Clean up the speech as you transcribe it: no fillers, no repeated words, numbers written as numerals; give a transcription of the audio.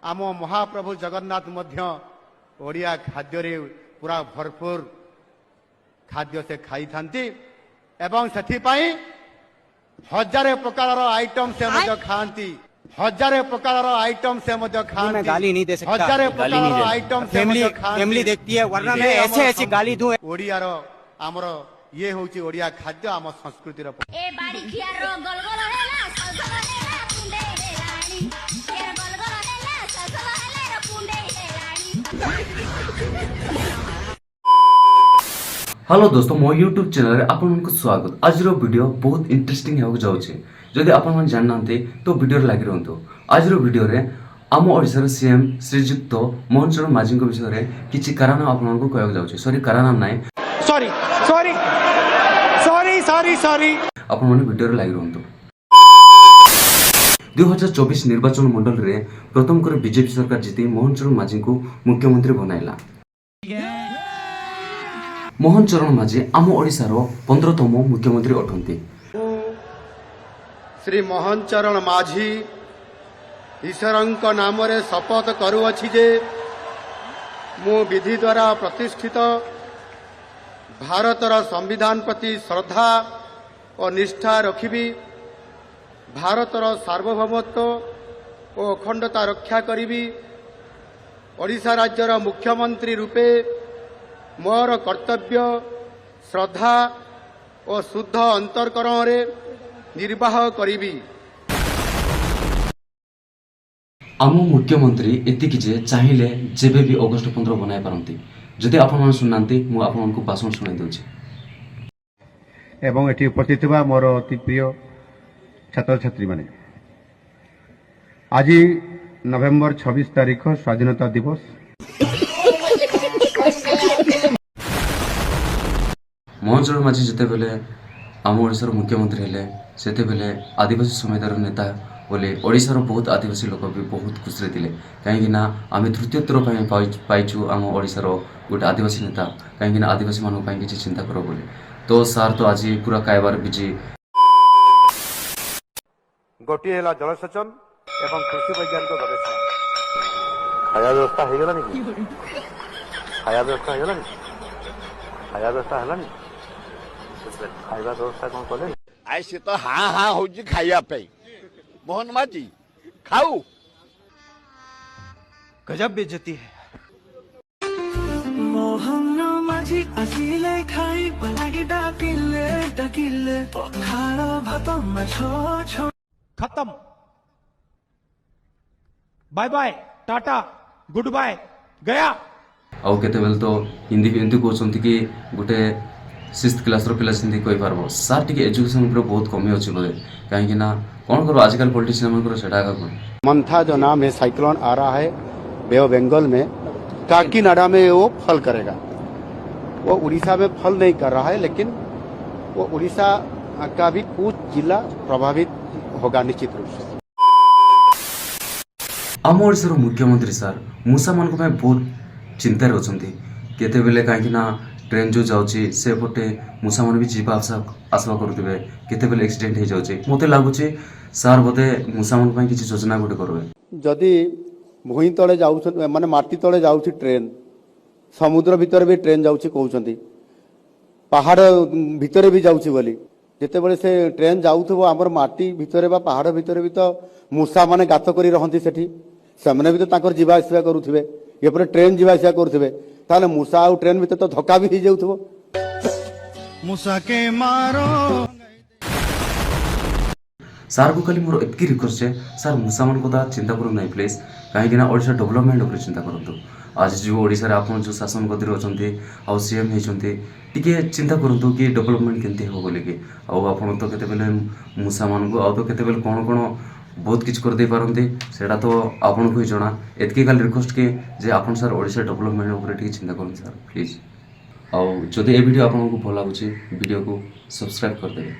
आम महाप्रभु जगन्नाथ मध्य ओडिया खाद्य पूरा भरपूर खाद्य से खाई थांती एवं सेथिपाई हजार प्रकार आइटम से मध्य खाती हजार प्रकार आइटम से मध्य खाती गाली नहीं दे सकता हजार प्रकार आइटम से मध्य खाती फैमिली देखती है वरना मैं ऐसे ऐसी गाली दूं ओडिया रो आमर ये होची ओडिया खाद्य आम संस्कृति रो ए बाड़ी खियार रो गलगल हेला सजल हेला पुंडे हेलाणी ए गलगल हेला सजल हेला रो पुंडे हेलाणी। हेलो दोस्तों मो यूट्यूब चैनल रे आपन को स्वागत। आज रो वीडियो बहुत इंटरेस्टिंग हो जाउछे। जदि आपन मन जाननांते तो वीडियो लागि रहंतो। आज रो वीडियो रे आम ओडिसा सीएम श्रीजुक्त मोहन चरण माझी को विषय रे किछि कारण आपन को कहक जाउछे। सॉरी कारण नाइ sorry sorry sorry sorry sorry आपन मन वीडियो रे लागि रहंतो। 2024 निर्वाचन मंडल रे प्रथम कर बीजेपी सरकार जीती मोहन चरण माझी को मुख्यमंत्री बनाइला। मोहन चरण माझी आम ओडिसा रो 15तम मुख्यमंत्री अटंती। श्री मोहन चरण माझी ईश्वरंक नाम रे शपथ करूअछि जे मु विधि द्वारा प्रतिष्ठित भारतर संविधान प्रति श्रद्धा और निष्ठा रखिबी, भारतर सार्वभौमत्व और अखंडता रक्षा करिबी, ओडिशा राज्यर मुख्यमंत्री रूपे मोर कर्तव्य श्रद्धा और शुद्ध अंतरकरण रे निर्वाह करिबी। आम मुख्यमंत्री एतिकी जे चाहिए जेबे भी अगस्ट 15 बनाई पारंती। जदि आपण मन सुननांती मु आपण को भाषण सुनाई दउछि। एवं एटी उपस्थित हुआ मोर अति प्रिय छात्र छात्री माने, आज नवेम्बर 26 तारीख स्वाधीनता दिवस। मोहन चरण माझी जिते बेले आम ओडिसा मुख्यमंत्री हेले सेते बेले आदिवासी समुदायर नेता बोले ओडिसा बहुत आदिवासी लोक भी बहुत खुशी थिले, कहीं आम तृतीय थर पाइछु आम ओडिसा गोटे आदिवासी नेता, कहीं आदिवासी मानक किसी चिंता कर बोले। तो सार तो आज पूरा कायबार बिजी गोटे है जलसेचन एवं कृषि वैज्ञानिक गवेषणा। खाया व्यवस्था हो गला खाया व्यवस्था हो गला खाया व्यवस्था है खाଇବା व्यवस्था कौन कले आई से तो हाँ हाँ हो खाइया पे मोहन माझी खाऊ गजब बेइज्जती है। मोहन माझी आसिले खाई पलागी डाकिले डाकिले खाना भात में छो छो खत्म। Bye bye tata goodbye गया। आउ केते बेल तो हिंदी भी एंती कहउछंती कि गोटे 6th क्लास रो पिला हिंदी कहि पारबो। सार टिके एजुकेशन ऊपर बहुत कमी अछि बोले, काहे ना कोन करो आजकल पॉलिटिशियन मन करो सेटा का मंथा जो नाम है साइक्लोन आ रहा है बे ऑफ बंगाल में, काकीनाडा में वो फल करेगा। वो उड़ीसा में फल नहीं कर रहा है, लेकिन वो उड़ीसा का भी कुछ जिला प्रभावित होगा निश्चित रूप से। आम ओडिसा मुख्यमंत्री सार मूसा मान को बहुत चिंता रहउछंती। केते बेले काहे ना ट्रेन जो जाउची से पटे मूसा मान भी जीवा आसवा करुथिबे, केते बेले एक्सीडेंट हे जाउची। मते लागुची सार बोते मूसा मान पई किछि योजना गोटे करबे। जदि भूई तले जाउ माने माटी तले जाउची ट्रेन, समुद्र भीतर भी ट्रेन जाउची कहउछंती, पहाड़ भीतर भी जाउची बोली। जेते बेले से ट्रेन जाउथबो हमर माटी भीतर बा पहाड़ भीतर भी तो मूसा माने गात करी रहंती सेठी, सेमने भी तो ताकर जीवा आसवा करुथिबे, ये पर ट्रेन जीवा आसवा करुथिबे, ताले मूसा आ ट्रेन भीतर तो धक्का भी हो जाउथबो। मूसा के मारो सार को खाली मोर एतकी रिक्वेस्ट है सार मूसा मान को चिंता करू नहीं प्लीज, कहीं ओडिशा डेवलपमेंट ऊपर चिंता करंतु। आज जो ओडिशा रे आपन जो शासन गति रहचंती आ सीएम हेचंती टिके चिंता करंतु कि डेवलपमेंट केनते हो बोले कि आ आपन तो केते बेले मूसा मान को आ तो केते बेले कोन कोन बहुत किछ कर दे पारंती सेटा तो आपन को ही जणा। एतकी खाली रिक्वेस्ट के जे आपन सर ओडिशा डेवलपमेंट ऊपर टिके चिंता करन सर प्लीज। आ जदि ए वीडियो आपन को भल लागुची वीडियो को सब्सक्राइब कर देबे।